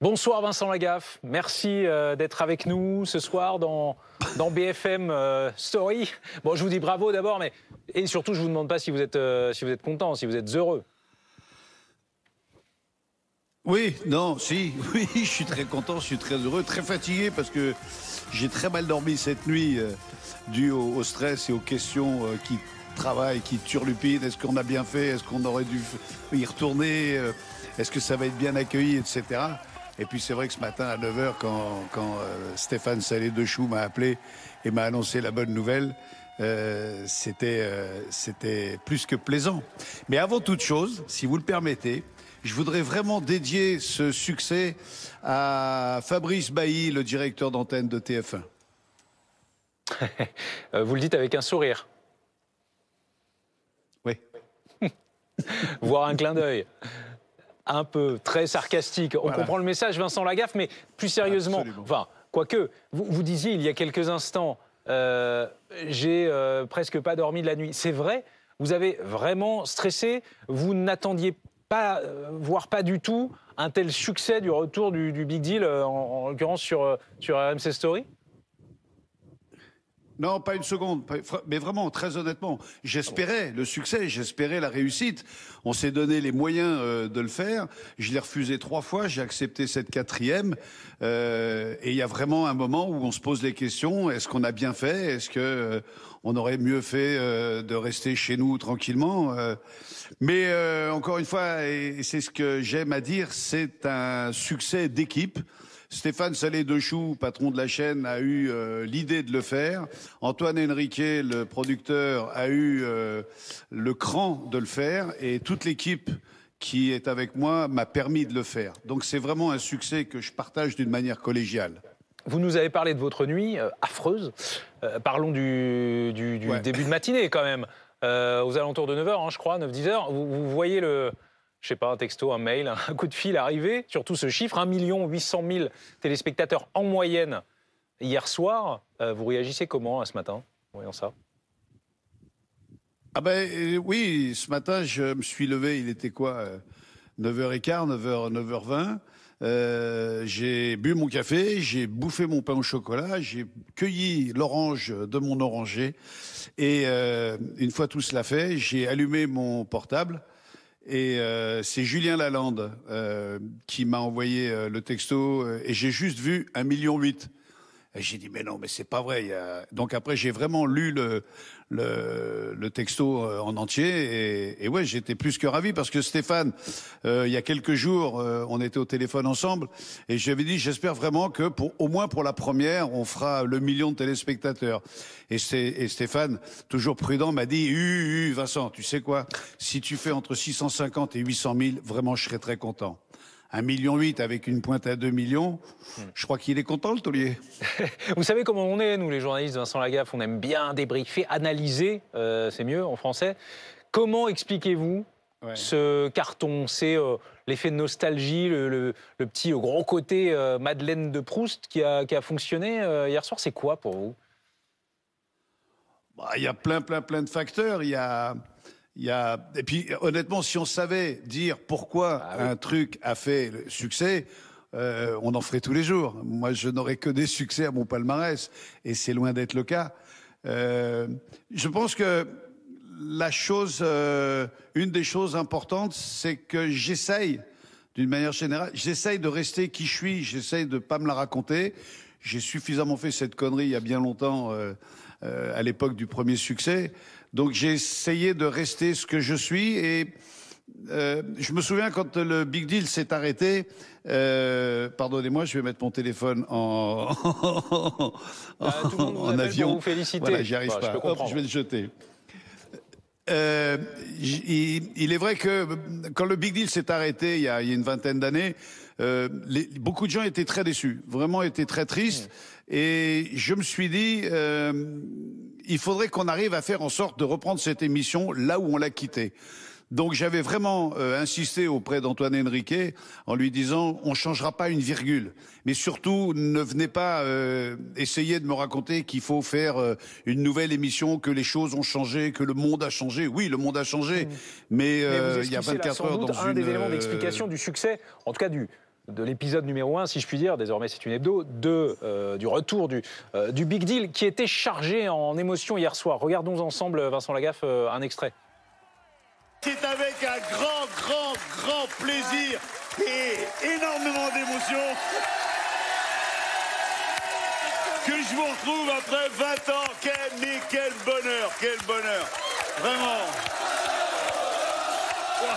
Bonsoir Vincent Lagaffe, merci d'être avec nous ce soir dans BFM Story. Bon, je vous dis bravo d'abord, mais et surtout je vous demande pas si vous êtes content, si vous êtes heureux. Oui, non, si, oui, je suis très content, je suis très heureux, très fatigué parce que j'ai très mal dormi cette nuit dû au stress et aux questions qui travaillent, qui turlupinent. Est-ce qu'on a bien fait? Est-ce qu'on aurait dû y retourner? Est-ce que ça va être bien accueilli, etc. Et puis c'est vrai que ce matin à 9 h, quand Stéphane Salé-Dechoux m'a appelé et m'a annoncé la bonne nouvelle, c'était plus que plaisant. Mais avant toute chose, si vous le permettez, je voudrais vraiment dédier ce succès à Fabrice Bailly, le directeur d'antenne de TF1. Vous le dites avec un sourire. Oui. Voire un clin d'œil. Un peu, très sarcastique. On comprend le message, Vincent Lagaffe, mais plus sérieusement, Absolument. Enfin, quoique, vous disiez il y a quelques instants, j'ai presque pas dormi de la nuit. C'est vrai, vous avez vraiment stressé, vous n'attendiez pas, voire pas du tout, un tel succès du retour du Big Deal, en l'occurrence sur RMC Story? Non, pas une seconde, mais vraiment, très honnêtement, j'espérais le succès, j'espérais la réussite. On s'est donné les moyens de le faire. Je l'ai refusé 3 fois, j'ai accepté cette 4e. Et il y a vraiment un moment où on se pose les questions. Est-ce qu'on a bien fait? Est-ce que on aurait mieux fait de rester chez nous tranquillement? Mais encore une fois, et c'est ce que j'aime à dire, c'est un succès d'équipe. Stéphane Salé-Dechoux, patron de la chaîne, a eu l'idée de le faire. Antoine Henriquet, le producteur, a eu le cran de le faire. Et toute l'équipe qui est avec moi m'a permis de le faire. Donc c'est vraiment un succès que je partage d'une manière collégiale. Vous nous avez parlé de votre nuit affreuse. Parlons du début de matinée quand même. Aux alentours de 9 h, hein, je crois, 9-10 h. Vous voyez je sais pas, un texto, un mail, un coup de fil arriver, surtout ce chiffre, 1 800 000 téléspectateurs en moyenne hier soir. Vous réagissez comment à ce matin, en voyant ça? Ah ben oui, ce matin, je me suis levé, il était quoi 9h15, 9h20. J'ai bu mon café, j'ai bouffé mon pain au chocolat, j'ai cueilli l'orange de mon oranger. Et une fois tout cela fait, j'ai allumé mon portable. Et c'est Julien Lalande qui m'a envoyé le texto et j'ai juste vu 1,8 million. Et j'ai dit mais non, mais c'est pas vrai. Donc après j'ai vraiment lu le texto en entier et ouais, j'étais plus que ravi parce que Stéphane, il y a quelques jours, on était au téléphone ensemble et j'avais dit j'espère vraiment que au moins pour la première, on fera le 1 million de téléspectateurs. Et Stéphane, toujours prudent, m'a dit Vincent, tu sais quoi, si tu fais entre 650 et 800 000, vraiment je serais très content. 1,8 million avec une pointe à 2 millions, je crois qu'il est content, le taulier. Vous savez comment on est, nous les journalistes, Vincent Lagaffe, on aime bien débriefer, analyser, c'est mieux en français. Comment expliquez-vous ce carton? C'est l'effet de nostalgie, le petit gros côté Madeleine de Proust qui a fonctionné hier soir. C'est quoi pour vous? Il y a plein de facteurs. Et puis, honnêtement, si on savait dire pourquoi un truc a fait le succès, on en ferait tous les jours. Moi, je n'aurais que des succès à mon palmarès, et c'est loin d'être le cas. Je pense que une des choses importantes, c'est que j'essaye, d'une manière générale, j'essaye de rester qui je suis, j'essaye de pas me la raconter. J'ai suffisamment fait cette connerie il y a bien longtemps, à l'époque du premier succès. Donc j'ai essayé de rester ce que je suis et je me souviens quand le Big Deal s'est arrêté, pardonnez-moi, je vais mettre mon téléphone en Tout le monde vous appelle avion. pour vous féliciter. Voilà, j'y arrive pas. Hop, je vais le jeter. Il est vrai que quand le Big Deal s'est arrêté il y a une vingtaine d'années, beaucoup de gens étaient très déçus, vraiment étaient très tristes. Et je me suis dit, il faudrait qu'on arrive à faire en sorte de reprendre cette émission là où on l'a quittée. Donc j'avais vraiment insisté auprès d'Antoine Henriquet en lui disant on changera pas une virgule, mais surtout ne venez pas essayer de me raconter qu'il faut faire une nouvelle émission, que les choses ont changé, que le monde a changé. Oui, le monde a changé, mais il y a 24 heures dans un des éléments d'explication du succès, en tout cas du de l'épisode numéro 1, si je puis dire, désormais c'est une hebdo, du retour du Big Deal, qui était chargé en émotion hier soir. Regardons ensemble, Vincent Lagaffe, un extrait. C'est avec un grand plaisir et énormément d'émotion que je vous retrouve après 20 ans. Mais quel bonheur, vraiment. Wow.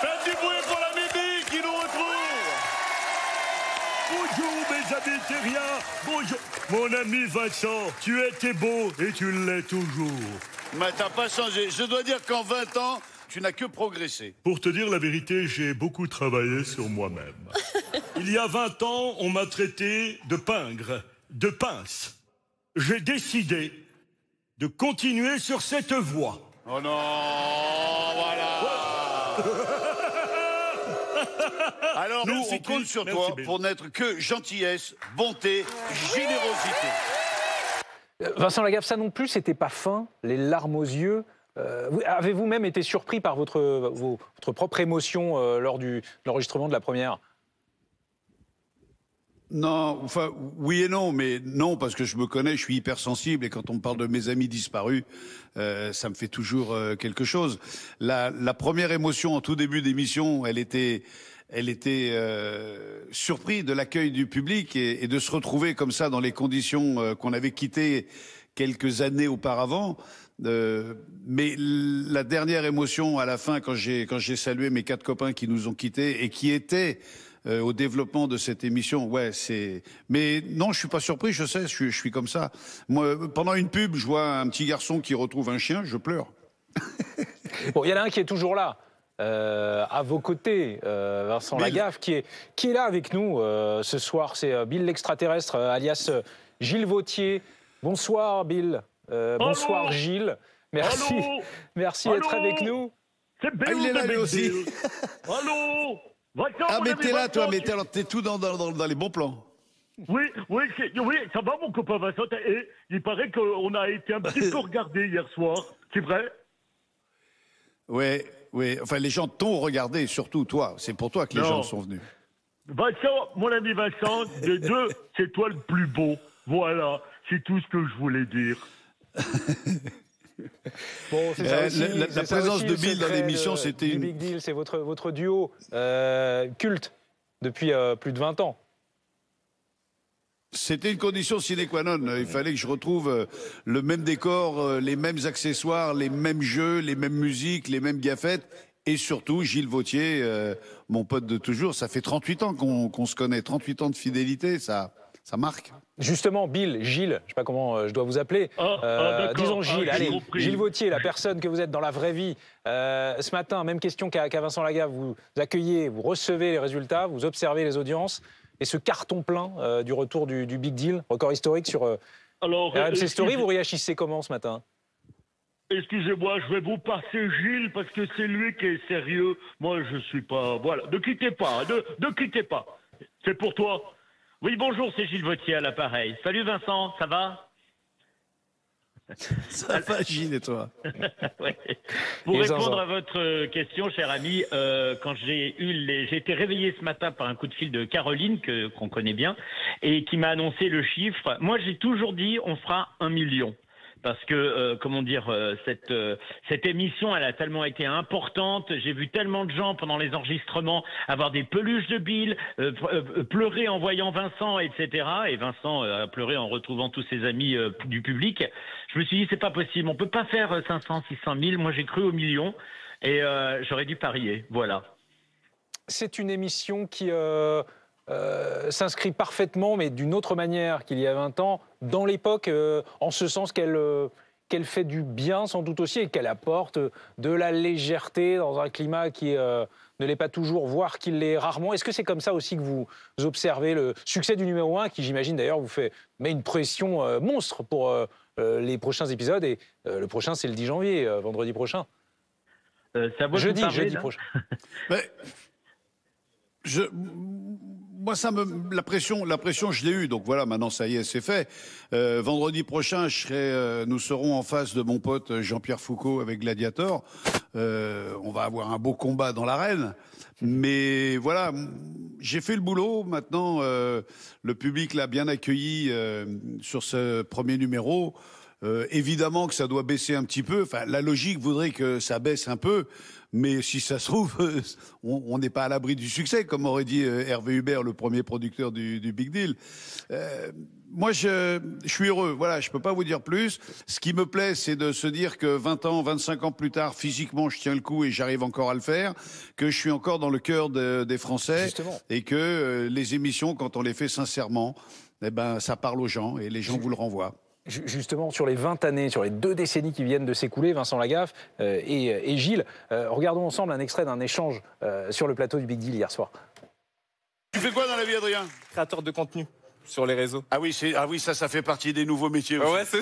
Faites du bruit pour la Médie qui nous retrouve. Bonjour mes amis terriens, bonjour. Mon ami Vincent, tu étais beau et tu l'es toujours. Mais t'as pas changé. Je dois dire qu'en 20 ans, tu n'as que progressé. Pour te dire la vérité, j'ai beaucoup travaillé sur moi-même. Il y a 20 ans, on m'a traité de pingre, de pince. J'ai décidé de continuer sur cette voie. Oh non, voilà. Alors nous, on compte sur toi pour n'être que gentillesse, bonté, générosité. Vincent Lagaffe, ça non plus, c'était pas fin, les larmes aux yeux. Avez-vous même été surpris par votre propre émotion lors de l'enregistrement de la première? Non, enfin, oui et non, mais non, parce que je me connais, je suis hypersensible, et quand on me parle de mes amis disparus, ça me fait toujours quelque chose. La première émotion en tout début d'émission, elle était surprise de l'accueil du public et de se retrouver comme ça dans les conditions qu'on avait quittées quelques années auparavant. Mais la dernière émotion à la fin, quand j'ai salué mes 4 copains qui nous ont quittés et qui étaient au développement de cette émission, ouais, c'est. Mais non, je suis pas surpris. Je sais, je suis comme ça. Moi, pendant une pub, je vois un petit garçon qui retrouve un chien, je pleure. Bon, il y en a un qui est toujours là. À vos côtés, Vincent Lagaffe, qui est là avec nous ce soir. C'est Bill l'extraterrestre, alias Gilles Vautier. Bonsoir Bill. Bonsoir Gilles. Merci d'être avec nous. C'est Bill, il est là lui aussi. Allô. Ah, mais t'es là, toi, mais t'es tout dans les bons plans. Oui, ça va mon copain Vincent. Et il paraît qu'on a été un petit peu regardé hier soir. C'est vrai? Oui. Enfin, les gens t'ont regardé, surtout toi. C'est pour toi que les gens sont venus. Vincent, mon ami Vincent, des deux, c'est toi le plus beau. Voilà, c'est tout ce que je voulais dire. Bon, c'est ça aussi, la présence de Bill dans l'émission, c'était une Big Deal, c'est votre duo culte depuis plus de 20 ans. C'était une condition sine qua non. Il fallait que je retrouve le même décor, les mêmes accessoires, les mêmes jeux, les mêmes musiques, les mêmes gaffettes. Et surtout, Gilles Vautier, mon pote de toujours. Ça fait 38 ans qu'on se connaît, 38 ans de fidélité, ça marque. Justement, Bill, Gilles, je ne sais pas comment je dois vous appeler. Disons Gilles, allez, Gilles Vautier, la personne que vous êtes dans la vraie vie. Ce matin, même question qu'à Vincent Lagaffe, vous accueillez, vous recevez les résultats, vous observez les audiences. Et ce carton plein du retour du Big Deal, record historique sur RMC Story, vous réagissez comment ce matin? Excusez-moi, je vais vous passer Gilles parce que c'est lui qui est sérieux. Moi, je suis pas... Voilà, ne quittez pas, ne quittez pas. C'est pour toi. Oui, bonjour, c'est Gilles Vautier à l'appareil. Salut Vincent, ça va? Ça va, Gilles, et toi? Ouais. Pour répondre à votre question, cher ami, quand j'ai été réveillé ce matin par un coup de fil de Caroline, qu'on connaît bien, et qui m'a annoncé le chiffre. Moi, j'ai toujours dit, on fera 1 million. Parce que, cette émission, elle a tellement été importante. J'ai vu tellement de gens pendant les enregistrements avoir des peluches de Bill, pleurer en voyant Vincent, etc. Et Vincent a pleuré en retrouvant tous ses amis du public. Je me suis dit, c'est pas possible. On peut pas faire 500, 600 000. Moi, j'ai cru au million et j'aurais dû parier. Voilà. C'est une émission qui s'inscrit parfaitement, mais d'une autre manière qu'il y a 20 ans, dans l'époque, en ce sens qu'elle fait du bien sans doute aussi et qu'elle apporte de la légèreté dans un climat qui ne l'est pas toujours, voire qui l'est rarement. Est-ce que c'est comme ça aussi que vous observez le succès du numéro 1, qui j'imagine d'ailleurs vous met une pression monstre pour les prochains épisodes, et le prochain c'est le 10 janvier, vendredi prochain. Jeudi prochain. Mais moi, la pression, je l'ai eue. Donc voilà, maintenant, ça y est, c'est fait. Vendredi prochain, nous serons en face de mon pote Jean-Pierre Foucault avec Gladiator. On va avoir un beau combat dans l'arène. Mais voilà, j'ai fait le boulot. Maintenant, le public l'a bien accueilli sur ce premier numéro. Évidemment que ça doit baisser un petit peu. Enfin, la logique voudrait que ça baisse un peu. Mais si ça se trouve, on n'est pas à l'abri du succès, comme aurait dit Hervé Hubert, le premier producteur du Big Deal. Moi, je suis heureux. Voilà, je peux pas vous dire plus. Ce qui me plaît, c'est de se dire que 20 ans, 25 ans plus tard, physiquement, je tiens le coup et j'arrive encore à le faire, que je suis encore dans le cœur des Français. Justement. Et que les émissions, quand on les fait sincèrement, eh ben, ça parle aux gens et les gens vous le renvoient. Justement, sur les 20 années, sur les 2 décennies qui viennent de s'écouler, Vincent Lagaffe et Gilles, regardons ensemble un extrait d'un échange sur le plateau du Big Deal hier soir. Tu fais quoi dans la vie, Adrien? Créateur de contenu sur les réseaux. Ah oui, ça fait partie des nouveaux métiers aussi. Ouais, c'est...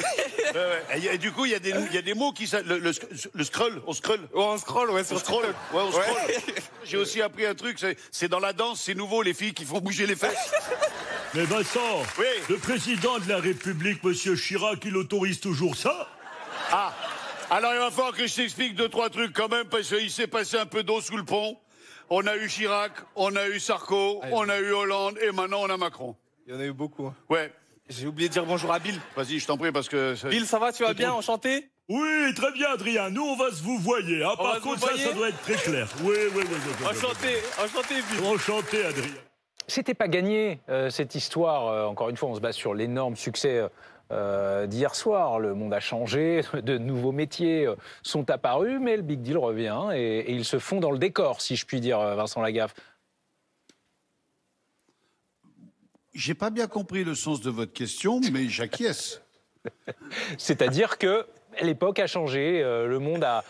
Et du coup, il y a des mots qui... Le scroll, on scroll. Ouais, on scroll, ouais, sur scroll. Ouais, on scroll. Ouais. J'ai aussi appris un truc, c'est dans la danse, c'est nouveau, les filles qui font bouger les fesses. Mais Vincent, oui. Le président de la République, M. Chirac, il autorise toujours ça? Ah, alors il va falloir que je t'explique 2-3 trucs quand même, parce qu'il s'est passé un peu d'eau sous le pont. On a eu Chirac, on a eu Sarko, on a eu Hollande, et maintenant on a Macron. Il y en a eu beaucoup. Hein. Ouais. J'ai oublié de dire bonjour à Bill. Vas-y, je t'en prie, parce que... Bill, ça va, tu vas bien, enchanté? Oui, très bien, Adrien. Nous, on va se vous voyer. Hein. Par contre, ça doit être très clair. Oui. Enchanté, Bill. Enchanté, Adrien. C'était pas gagné, cette histoire. Encore une fois, on se base sur l'énorme succès d'hier soir. Le monde a changé, de nouveaux métiers sont apparus, mais le Big Deal revient et ils se font dans le décor, si je puis dire, Vincent Lagaffe. J'ai pas bien compris le sens de votre question, mais j'acquiesce. C'est-à-dire que l'époque a changé, le monde a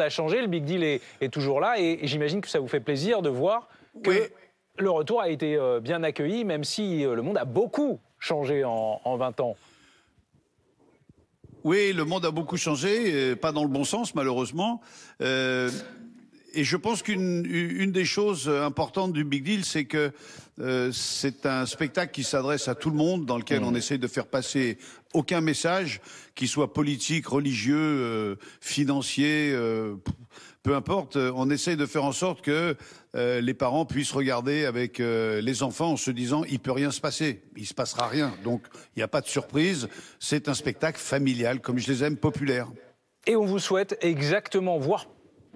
changé, le Big Deal est toujours là, et j'imagine que ça vous fait plaisir de voir que... Oui. Le retour a été bien accueilli, même si le monde a beaucoup changé en 20 ans. Oui, le monde a beaucoup changé, pas dans le bon sens, malheureusement. Et je pense qu'une des choses importantes du Big Deal, c'est que c'est un spectacle qui s'adresse à tout le monde, dans lequel on essaye de faire passer aucun message, qui soit politique, religieux, financier, peu importe. On essaye de faire en sorte que les parents puissent regarder avec les enfants en se disant il peut rien se passer, il se passera rien. Donc il n'y a pas de surprise. C'est un spectacle familial, comme je les aime, populaire. Et on vous souhaite exactement, voire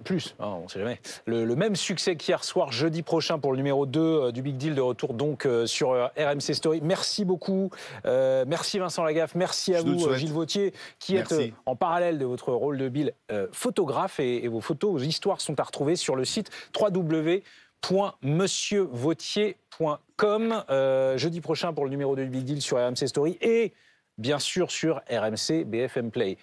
plus, hein, on ne sait jamais, le même succès qu'hier soir, jeudi prochain, pour le numéro 2 du Big Deal, de retour donc sur RMC Story. Merci beaucoup. Merci Vincent Lagaffe. Merci à vous, Gilles Vautier, qui êtes en parallèle de votre rôle de Bill, photographe. Et vos photos, vos histoires sont à retrouver sur le site www.monsieurvautier.com. Jeudi prochain pour le numéro 2 du Big Deal sur RMC Story et bien sûr sur RMC BFM Play.